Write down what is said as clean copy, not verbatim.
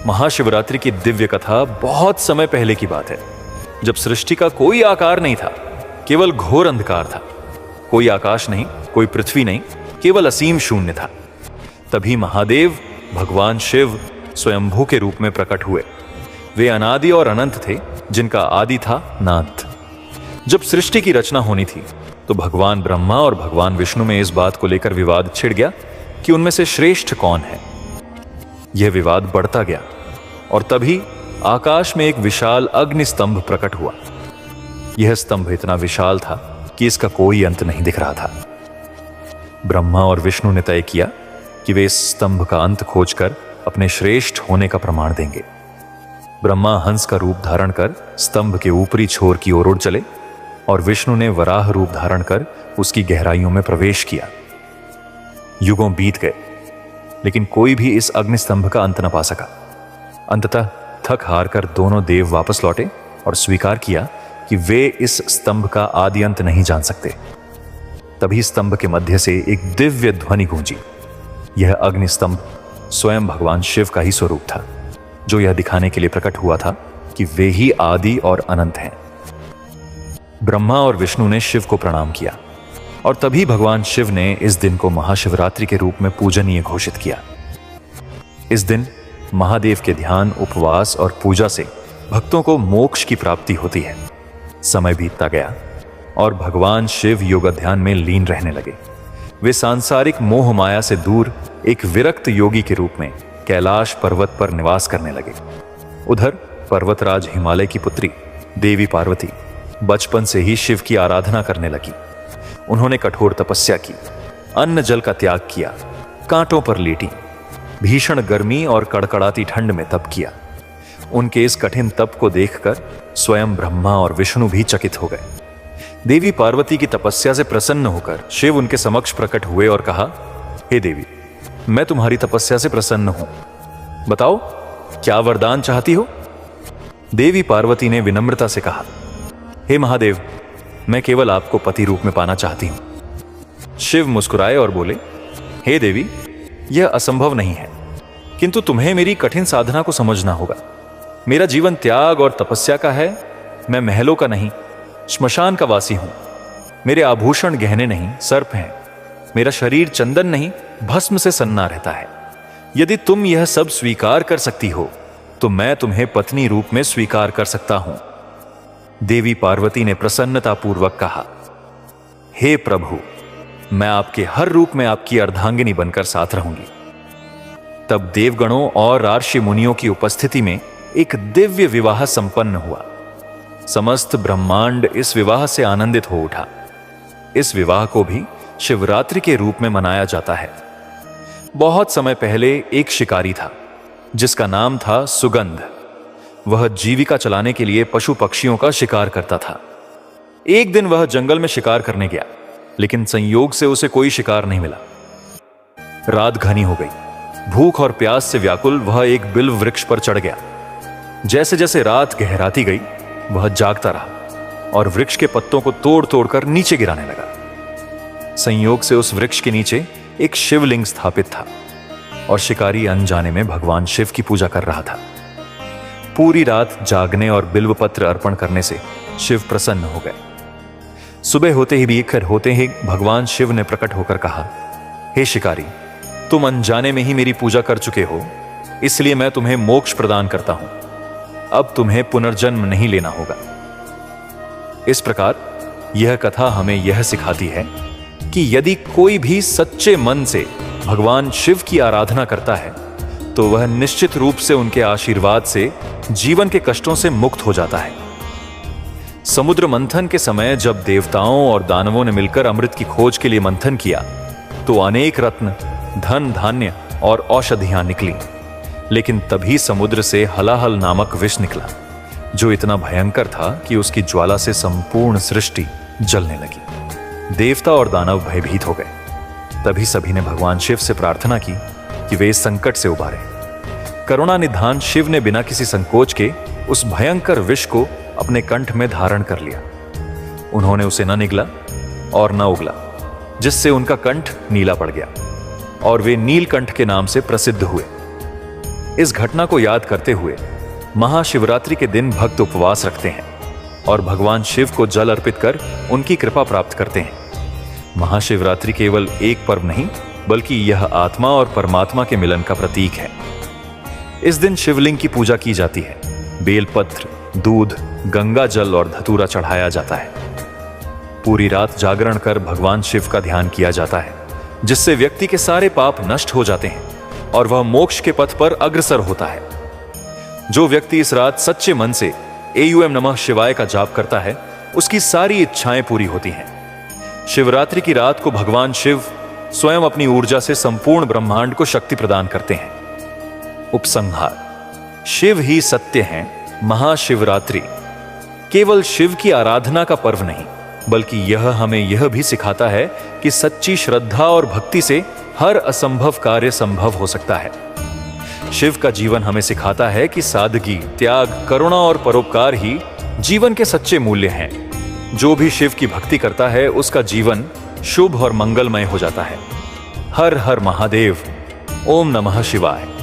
महाशिवरात्रि की दिव्य कथा बहुत समय पहले की बात है, जब सृष्टि का कोई आकार नहीं था, केवल घोर अंधकार था। कोई आकाश नहीं, कोई पृथ्वी नहीं, केवल असीम शून्य था। तभी महादेव भगवान शिव स्वयंभू के रूप में प्रकट हुए। वे अनादि और अनंत थे, जिनका आदि था नाथ। जब सृष्टि की रचना होनी थी तो भगवान ब्रह्मा और भगवान विष्णु में इस बात को लेकर विवाद छिड़ गया कि उनमें से श्रेष्ठ कौन है। यह विवाद बढ़ता गया और तभी आकाश में एक विशाल अग्नि स्तंभ प्रकट हुआ। यह स्तंभ इतना विशाल था कि इसका कोई अंत नहीं दिख रहा था। ब्रह्मा और विष्णु ने तय किया कि वे इस स्तंभ का अंत खोजकर अपने श्रेष्ठ होने का प्रमाण देंगे। ब्रह्मा हंस का रूप धारण कर स्तंभ के ऊपरी छोर की ओर उड़ चले और विष्णु ने वराह रूप धारण कर उसकी गहराइयों में प्रवेश किया। युगों बीत गए, लेकिन कोई भी इस अग्नि स्तंभ का अंत न पा सका। अंततः थक हार कर दोनों देव वापस लौटे और स्वीकार किया कि वे इस स्तंभ का आदि अंत नहीं जान सकते। तभी स्तंभ के मध्य से एक दिव्य ध्वनि गूंजी। यह अग्नि स्तंभ स्वयं भगवान शिव का ही स्वरूप था, जो यह दिखाने के लिए प्रकट हुआ था कि वे ही आदि और अनंत हैं। ब्रह्मा और विष्णु ने शिव को प्रणाम किया और तभी भगवान शिव ने इस दिन को महाशिवरात्रि के रूप में पूजनीय घोषित किया। इस दिन महादेव के ध्यान, उपवास और पूजा से भक्तों को मोक्ष की प्राप्ति होती है। समय बीतता गया और भगवान शिव योग ध्यान में लीन रहने लगे। वे सांसारिक मोह माया से दूर एक विरक्त योगी के रूप में कैलाश पर्वत पर निवास करने लगे। उधर पर्वतराज हिमालय की पुत्री देवी पार्वती बचपन से ही शिव की आराधना करने लगी। उन्होंने कठोर तपस्या की, अन्न जल का त्याग किया, कांटों पर लेटी, भीषण गर्मी और कड़कड़ाती ठंड में तप किया। उनके इस कठिन तप को देखकर स्वयं ब्रह्मा और विष्णु भी चकित हो गए। देवी पार्वती की तपस्या से प्रसन्न होकर शिव उनके समक्ष प्रकट हुए और कहा, हे देवी, मैं तुम्हारी तपस्या से प्रसन्न हूं। बताओ, क्या वरदान चाहती हो? देवी पार्वती ने विनम्रता से कहा, हे महादेव, मैं केवल आपको पति रूप में पाना चाहती हूं। शिव मुस्कुराए और बोले, हे देवी, यह असंभव नहीं है, किंतु तुम्हें मेरी कठिन साधना को समझना होगा। मेरा जीवन त्याग और तपस्या का है। मैं महलों का नहीं, श्मशान का वासी हूं। मेरे आभूषण गहने नहीं, सर्प हैं। मेरा शरीर चंदन नहीं, भस्म से सन्ना रहता है। यदि तुम यह सब स्वीकार कर सकती हो तो मैं तुम्हें पत्नी रूप में स्वीकार कर सकता हूं। देवी पार्वती ने प्रसन्नतापूर्वक कहा, हे प्रभु, मैं आपके हर रूप में आपकी अर्धांगिनी बनकर साथ रहूंगी। तब देवगणों और रार्षि मुनियों की उपस्थिति में एक दिव्य विवाह संपन्न हुआ। समस्त ब्रह्मांड इस विवाह से आनंदित हो उठा। इस विवाह को भी शिवरात्रि के रूप में मनाया जाता है। बहुत समय पहले एक शिकारी था जिसका नाम था सुगंध। वह जीविका चलाने के लिए पशु पक्षियों का शिकार करता था। एक दिन वह जंगल में शिकार करने गया, लेकिन संयोग से उसे कोई शिकार नहीं मिला। रात घनी हो गई। भूख और प्यास से व्याकुल वह एक बिल्व वृक्ष पर चढ़ गया। जैसे जैसे रात गहराती गई, वह जागता रहा और वृक्ष के पत्तों को तोड़ तोड़कर नीचे गिराने लगा। संयोग से उस वृक्ष के नीचे एक शिवलिंग स्थापित था और शिकारी अनजाने में भगवान शिव की पूजा कर रहा था। पूरी रात जागने और बिल्वपत्र अर्पण करने से शिव प्रसन्न हो गए। सुबह होते ही भगवान शिव ने प्रकट होकर कहा, हे शिकारी, तुम अनजाने में ही मेरी पूजा कर चुके हो, इसलिए मैं तुम्हें मोक्ष प्रदान करता हूं। अब तुम्हें पुनर्जन्म नहीं लेना होगा। इस प्रकार यह कथा हमें यह सिखाती है कि यदि कोई भी सच्चे मन से भगवान शिव की आराधना करता है तो वह निश्चित रूप से उनके आशीर्वाद से जीवन के कष्टों से मुक्त हो जाता है। समुद्र मंथन के समय जब देवताओं और दानवों ने मिलकर अमृत की खोज के लिए मंथन किया तो अनेक रत्न, धन, धान्य और औषधियां निकली, लेकिन तभी समुद्र से हलाहल नामक विष निकला, जो इतना भयंकर था कि उसकी ज्वाला से संपूर्ण सृष्टि जलने लगी। देवता और दानव भयभीत हो गए। तभी सभी ने भगवान शिव से प्रार्थना की कि वे इस संकट से उबारे। करुणा निधान शिव ने बिना किसी संकोच के उस भयंकर विष को अपने कंठ में धारण कर लिया। उन्होंने उसे न निगला और न उगला, जिससे उनका कंठ नीला पड़ गया और वे नीलकंठ के नाम से प्रसिद्ध हुए। इस घटना को याद करते हुए महाशिवरात्रि के दिन भक्त उपवास रखते हैं और भगवान शिव को जल अर्पित कर उनकी कृपा प्राप्त करते हैं। महाशिवरात्रि केवल एक पर्व नहीं, बल्कि यह आत्मा और परमात्मा के मिलन का प्रतीक है। इस दिन शिवलिंग की पूजा की जाती है, बेलपत्र, दूध, गंगा जल और धतूरा चढ़ाया जाता है। पूरी रात जागरण कर भगवान शिव का ध्यान किया जाता है, जिससे व्यक्ति के सारे पाप नष्ट हो जाते हैं और वह मोक्ष के पथ पर अग्रसर होता है। जो व्यक्ति इस रात सच्चे मन से एयूएम नमः शिवाय का जाप करता है, उसकी सारी इच्छाएं पूरी होती हैं। शिवरात्रि की रात को भगवान शिव स्वयं अपनी ऊर्जा से संपूर्ण ब्रह्मांड को शक्ति प्रदान करते हैं। उपसंहार: शिव ही सत्य हैं। महाशिवरात्रि केवल शिव की आराधना का पर्व नहीं, बल्कि यह हमें यह भी सिखाता है कि सच्ची श्रद्धा और भक्ति से हर असंभव कार्य संभव हो सकता है। शिव का जीवन हमें सिखाता है कि सादगी, त्याग, करुणा और परोपकार ही जीवन के सच्चे मूल्य हैं। जो भी शिव की भक्ति करता है, उसका जीवन शुभ और मंगलमय हो जाता है। हर हर महादेव। ओम नमः शिवाय।